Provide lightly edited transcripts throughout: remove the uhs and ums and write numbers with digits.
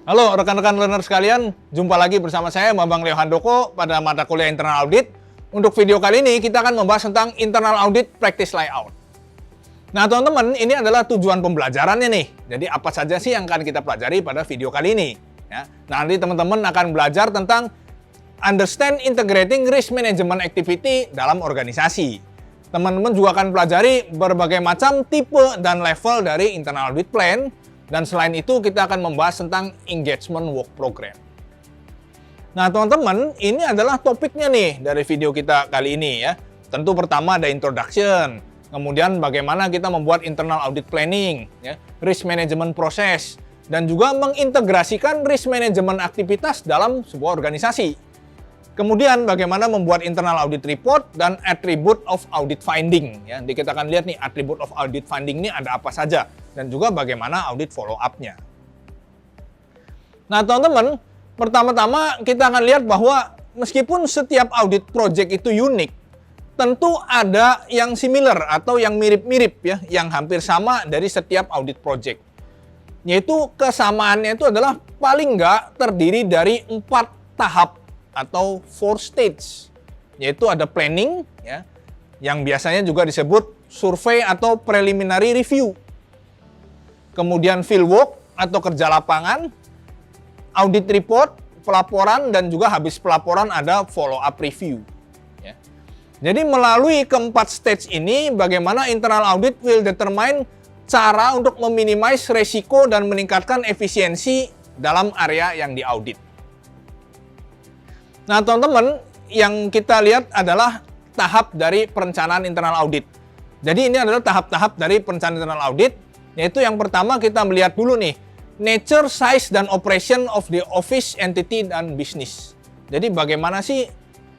Halo rekan-rekan learner sekalian, jumpa lagi bersama saya Bambang Leo Handoko pada mata kuliah Internal Audit. Untuk video kali ini kita akan membahas tentang Internal Audit Practice Layout. Nah teman-teman, ini adalah tujuan pembelajarannya nih. Jadi apa saja sih yang akan kita pelajari pada video kali ini? Ya. Nah, nanti teman-teman akan belajar tentang Understand Integrating Risk Management Activity dalam organisasi. Teman-teman juga akan pelajari berbagai macam tipe dan level dari Internal Audit Plan. Dan selain itu kita akan membahas tentang Engagement Work Program. Nah teman-teman, ini adalah topiknya nih dari video kita kali ini ya. Tentu pertama ada introduction, kemudian bagaimana kita membuat internal audit planning, ya, risk management proses, dan juga mengintegrasikan risk management aktivitas dalam sebuah organisasi. Kemudian bagaimana membuat internal audit report dan attribute of audit finding. Ya, nanti kita akan lihat nih attribute of audit finding ini ada apa saja dan juga bagaimana audit follow up-nya. Nah teman-teman, pertama-tama kita akan lihat bahwa meskipun setiap audit project itu unik, tentu ada yang similar atau yang mirip-mirip ya, yang hampir sama dari setiap audit project. Yaitu kesamaannya itu adalah paling nggak terdiri dari 4 tahap atau 4 stage, yaitu ada planning, ya, yang biasanya juga disebut survei atau preliminary review. Kemudian field work atau kerja lapangan, audit report, pelaporan, dan juga habis pelaporan ada follow up review. Ya. Jadi melalui keempat stage ini, bagaimana internal audit will determine cara untuk meminimais resiko dan meningkatkan efisiensi dalam area yang diaudit. Nah teman-teman, yang kita lihat adalah tahap dari perencanaan internal audit. Jadi ini adalah tahap-tahap dari perencanaan internal audit, yaitu yang pertama kita melihat dulu nih, nature, size, dan operation of the office, entity, dan business. Jadi bagaimana sih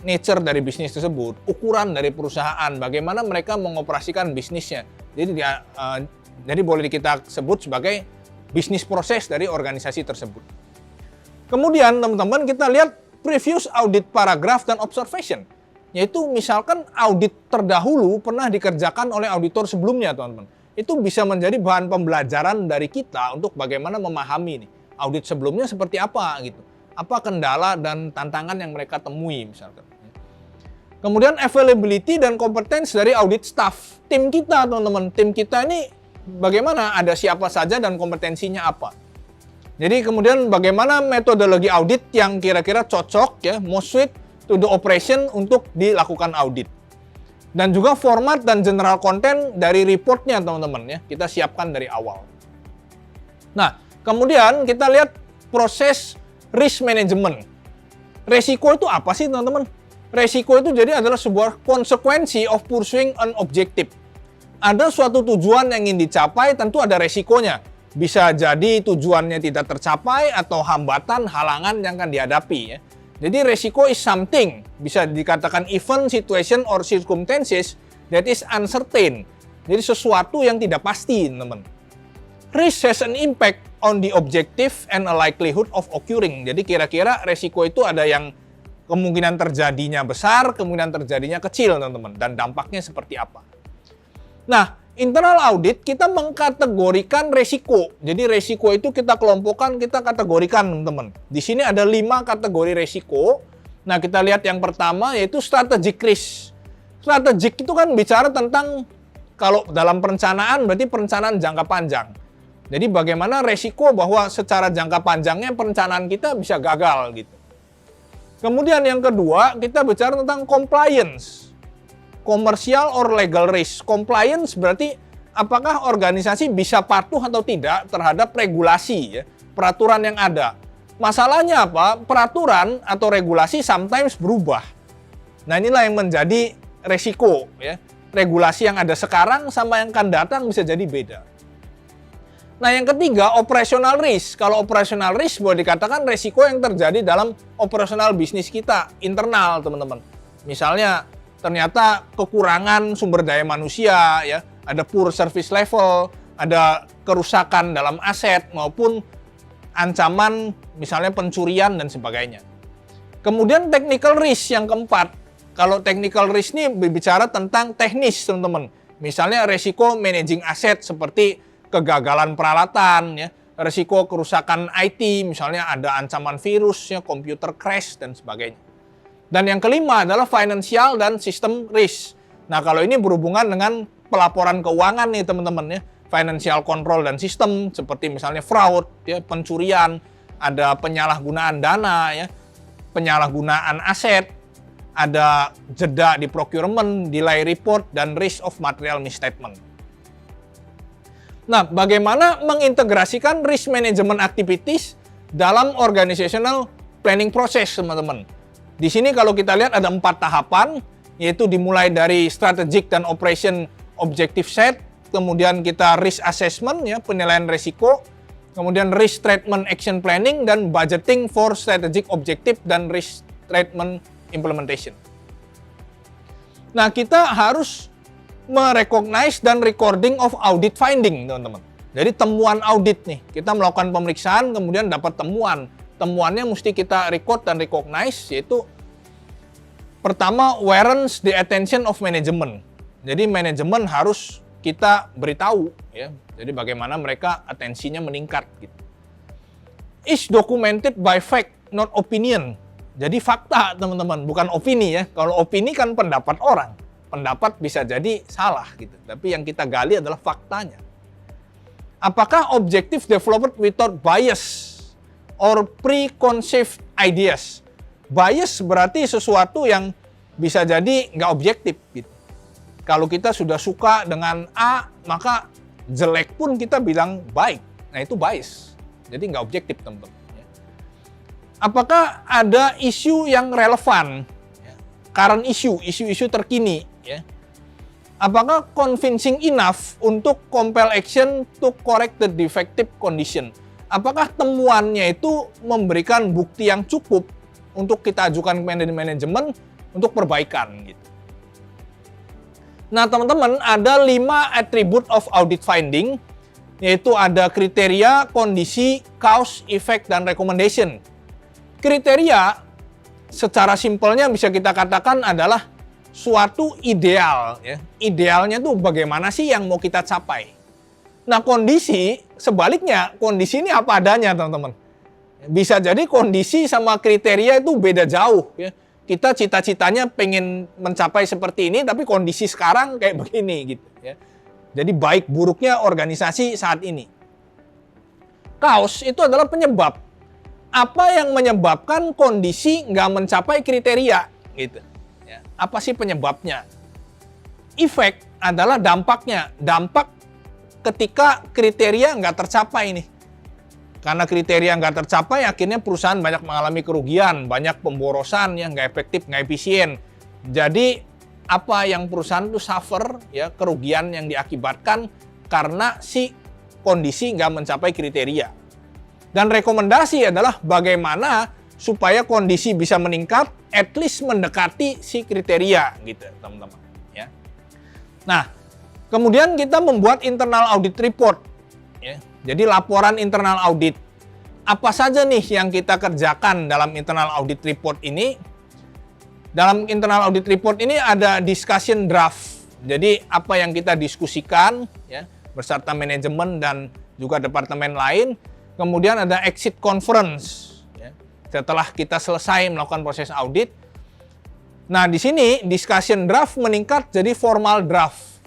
nature dari bisnis tersebut, ukuran dari perusahaan, bagaimana mereka mengoperasikan bisnisnya. Jadi boleh kita sebut sebagai bisnis proses dari organisasi tersebut. Kemudian teman-teman kita lihat previous audit paragraph dan observation, yaitu misalkan audit terdahulu pernah dikerjakan oleh auditor sebelumnya, teman-teman. Itu bisa menjadi bahan pembelajaran dari kita untuk bagaimana memahami nih, audit sebelumnya seperti apa gitu. Apa kendala dan tantangan yang mereka temui misalkan. Kemudian availability dan competence dari audit staff. Tim kita, teman-teman, tim kita ini bagaimana, ada siapa saja dan kompetensinya apa. Jadi kemudian bagaimana metodologi audit yang kira-kira cocok ya, most suit to the operation untuk dilakukan audit. Dan juga format dan general content dari reportnya teman-teman ya, kita siapkan dari awal. Nah, kemudian kita lihat proses risk management. Resiko itu apa sih teman-teman? Resiko itu jadi adalah sebuah konsekuensi of pursuing an objective. Ada suatu tujuan yang ingin dicapai, tentu ada resikonya. Bisa jadi tujuannya tidak tercapai atau hambatan, halangan yang akan dihadapi. Ya. Jadi resiko is something, bisa dikatakan event, situation, or circumstances that is uncertain. Jadi sesuatu yang tidak pasti, teman-teman. Risk has an impact on the objective and a likelihood of occurring. Jadi kira-kira resiko itu ada yang kemungkinan terjadinya besar, kemungkinan terjadinya kecil, teman-teman. Dan dampaknya seperti apa. Nah, internal audit kita mengkategorikan resiko. Jadi resiko itu kita kelompokkan, kita kategorikan teman-teman. Di sini ada 5 kategori resiko. Nah kita lihat yang pertama yaitu strategic risk. Strategic itu kan bicara tentang, kalau dalam perencanaan berarti perencanaan jangka panjang. Jadi bagaimana resiko bahwa secara jangka panjangnya perencanaan kita bisa gagal gitu. Kemudian yang kedua kita bicara tentang compliance. Commercial or legal risk. Compliance berarti apakah organisasi bisa patuh atau tidak terhadap regulasi, ya, peraturan yang ada. Masalahnya apa? Peraturan atau regulasi sometimes berubah. Nah inilah yang menjadi resiko. Ya. Regulasi yang ada sekarang sama yang akan datang bisa jadi beda. Nah yang ketiga, operational risk. Kalau operational risk boleh dikatakan resiko yang terjadi dalam operasional bisnis kita, internal teman-teman. Misalnya, ternyata kekurangan sumber daya manusia, ya, ada poor service level, ada kerusakan dalam aset maupun ancaman misalnya pencurian dan sebagainya. Kemudian technical risk yang keempat. Kalau technical risk ini berbicara tentang teknis, teman-teman. Misalnya resiko managing aset seperti kegagalan peralatan, ya, risiko kerusakan IT, misalnya ada ancaman virus, ya, komputer crash, dan sebagainya. Dan yang kelima adalah financial dan system risk. Nah, kalau ini berhubungan dengan pelaporan keuangan nih teman-teman ya, financial control dan sistem, seperti misalnya fraud, ya, pencurian, ada penyalahgunaan dana, ya, penyalahgunaan aset, ada jeda di procurement, delay report, dan risk of material misstatement. Nah, bagaimana mengintegrasikan risk management activities dalam organizational planning process, teman-teman? Di sini kalau kita lihat ada 4 tahapan, yaitu dimulai dari strategic dan operation objective set, kemudian kita risk assessment, ya, penilaian risiko, kemudian risk treatment action planning, dan budgeting for strategic objective dan risk treatment implementation. Nah, kita harus merecognize dan recording of audit finding, teman-teman. Jadi temuan audit nih, kita melakukan pemeriksaan, kemudian dapat temuan. Temuannya mesti kita record dan recognize, yaitu pertama, warrants the attention of management. Jadi manajemen harus kita beritahu, ya. Jadi bagaimana mereka atensinya meningkat gitu. Is documented by fact, not opinion. Jadi fakta, teman-teman, bukan opini ya. Kalau opini kan pendapat orang. Pendapat bisa jadi salah gitu. Tapi yang kita gali adalah faktanya. Apakah objective developed without bias or preconceived ideas? Bias berarti sesuatu yang bisa jadi nggak objektif gitu. Kalau kita sudah suka dengan A, maka jelek pun kita bilang baik. Nah, itu bias. Jadi nggak objektif, teman-teman. Apakah ada isu yang relevan? Current issue, isu-isu terkini. Ya. Apakah convincing enough untuk compel action to correct the defective condition? Apakah temuannya itu memberikan bukti yang cukup untuk kita ajukan ke manajemen untuk perbaikan gitu. Nah, teman-teman, ada 5 attribute of audit finding, yaitu ada kriteria, kondisi, cause, effect, dan recommendation. Kriteria secara simpelnya bisa kita katakan adalah suatu ideal. Ya. Idealnya tuh bagaimana sih yang mau kita capai. Nah, kondisi, sebaliknya, kondisi ini apa adanya, teman-teman. Bisa jadi kondisi sama kriteria itu beda jauh. Ya. Kita cita-citanya pengen mencapai seperti ini, tapi kondisi sekarang kayak begini. Gitu, ya. Jadi baik buruknya organisasi saat ini. Cause itu adalah penyebab. Apa yang menyebabkan kondisi nggak mencapai kriteria? Gitu. Ya. Apa sih penyebabnya? Effect adalah dampaknya. Dampak ketika kriteria nggak tercapai nih. Karena kriteria nggak tercapai, akhirnya perusahaan banyak mengalami kerugian, banyak pemborosan yang nggak efektif, nggak efisien. Jadi apa yang perusahaan itu suffer, ya, kerugian yang diakibatkan karena si kondisi nggak mencapai kriteria. Dan rekomendasi adalah bagaimana supaya kondisi bisa meningkat, at least mendekati si kriteria, gitu, teman-teman. Ya. Nah, kemudian kita membuat internal audit report. Ya. Jadi laporan internal audit. Apa saja nih yang kita kerjakan dalam internal audit report ini? Dalam internal audit report ini ada discussion draft. Jadi apa yang kita diskusikan, ya, beserta manajemen dan juga departemen lain. Kemudian ada exit conference, ya, setelah kita selesai melakukan proses audit. Nah, di sini discussion draft meningkat jadi formal draft.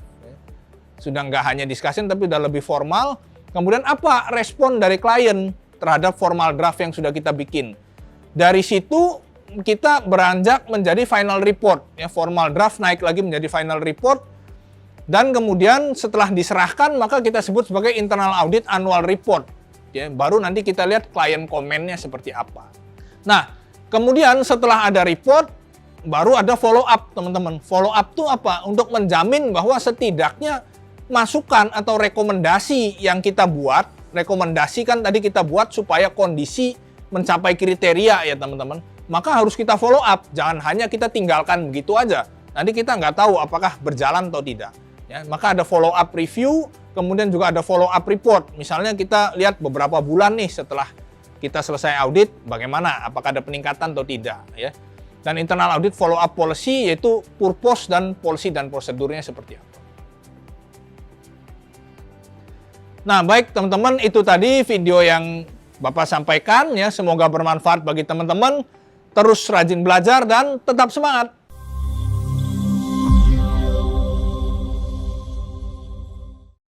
Sudah nggak hanya discussion, tapi udah lebih formal. Kemudian apa respon dari klien terhadap formal draft yang sudah kita bikin? Dari situ kita beranjak menjadi final report. Ya, formal draft naik lagi menjadi final report. Dan kemudian setelah diserahkan, maka kita sebut sebagai internal audit annual report. Ya, baru nanti kita lihat klien komennya seperti apa. Nah, kemudian setelah ada report, baru ada follow up, teman-teman. Follow up itu apa? Untuk menjamin bahwa setidaknya masukan atau rekomendasi yang kita buat, rekomendasi kan tadi kita buat supaya kondisi mencapai kriteria, ya teman-teman. Maka harus kita follow up, jangan hanya kita tinggalkan begitu aja. Nanti kita nggak tahu apakah berjalan atau tidak. Ya, maka ada follow up review, kemudian juga ada follow up report. Misalnya kita lihat beberapa bulan nih setelah kita selesai audit, bagaimana, apakah ada peningkatan atau tidak. Ya. Dan internal audit follow up policy, yaitu purpose dan policy dan prosedurnya seperti apa. Nah, baik teman-teman, itu tadi video yang Bapak sampaikan ya. Semoga bermanfaat bagi teman-teman. Terus rajin belajar dan tetap semangat.